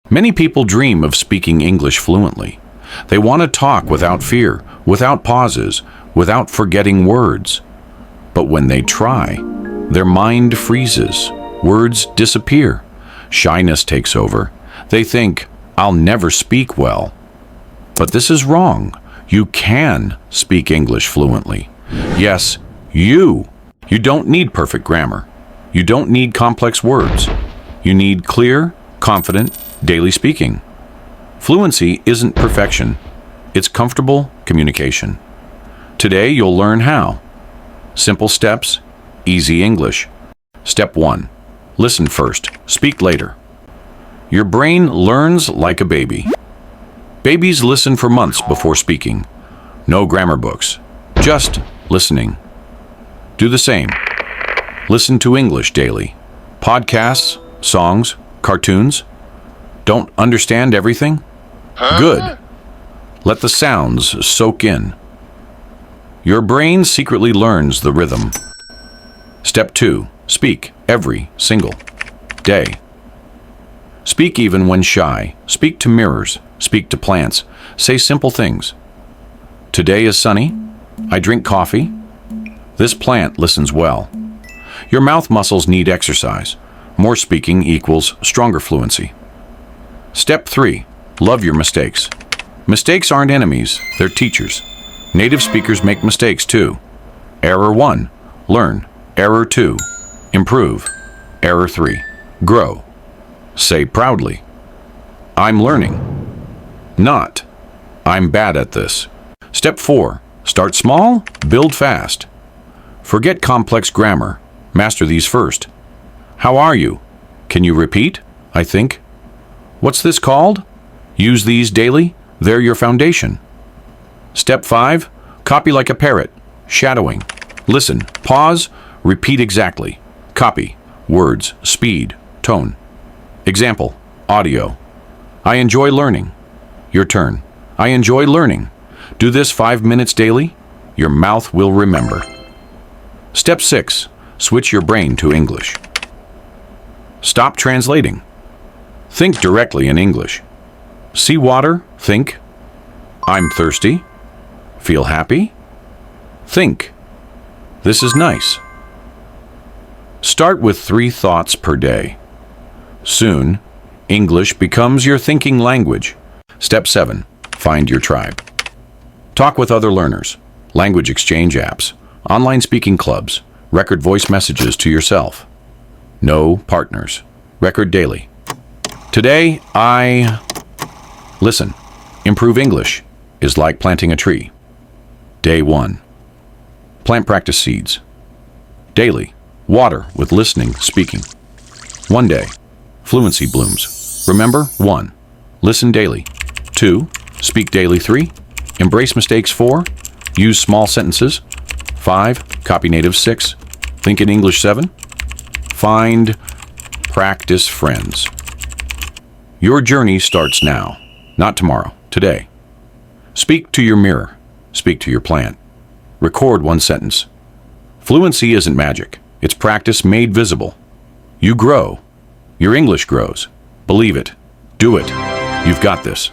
Many people dream of speaking English fluently. They want to talk without fear, without pauses, without forgetting words. But when they try, their mind freezes, words disappear, shyness takes over. They think, "I'll never speak well." But this is wrong. You can speak English fluently. Yes, you. You don't need perfect grammar. You don't need complex words. You need clear, confident, daily speaking. Fluency isn't perfection. It's comfortable communication. Today you'll learn how. Simple steps, easy English. Step 1. Listen first, speak later. Your brain learns like a baby. Babies listen for months before speaking. No grammar books, just listening. Do the same. Listen to English daily. Podcasts, songs, cartoons. Don't understand everything? Good. Let the sounds soak in. Your brain secretly learns the rhythm. Step 2. Speak every single day. Speak even when shy. Speak to mirrors. Speak to plants. Say simple things. Today is sunny. I drink coffee. This plant listens well. Your mouth muscles need exercise. More speaking equals stronger fluency. Step 3. Love your mistakes. Mistakes aren't enemies, they're teachers. Native speakers make mistakes too. Error 1. Learn. Error 2. Improve. Error 3. Grow. Say proudly, "I'm learning." Not, "I'm bad at this." Step 4. Start small, build fast. Forget complex grammar. Master these first. How are you? Can you repeat? I think. What's this called? Use these daily. They're your foundation. Step 5. Copy like a parrot. Shadowing. Listen, pause, repeat exactly. Copy. Words, speed, tone. Example, audio. I enjoy learning. Your turn. I enjoy learning. Do this 5 minutes daily. Your mouth will remember. Step 6. Switch your brain to English. Stop translating. Think directly in English. See water, think. I'm thirsty. Feel happy. Think. This is nice. Start with 3 thoughts per day. Soon, English becomes your thinking language. Step 7. Find your tribe. Talk with other learners, language exchange apps, online speaking clubs, record voice messages to yourself. No partners. Record daily. Today, Listen. Improve English is like planting a tree. Day 1. Plant practice seeds. Daily. Water with listening, speaking. One day. Fluency blooms. Remember? 1. Listen daily. 2. Speak daily. 3. Embrace mistakes. 4. Use small sentences. 5. Copy native. 6. Think in English. 7. Find practice friends. Your journey starts now, not tomorrow, today. Speak to your mirror. Speak to your plant. Record 1 sentence. Fluency isn't magic. It's practice made visible. You grow. Your English grows. Believe it. Do it. You've got this.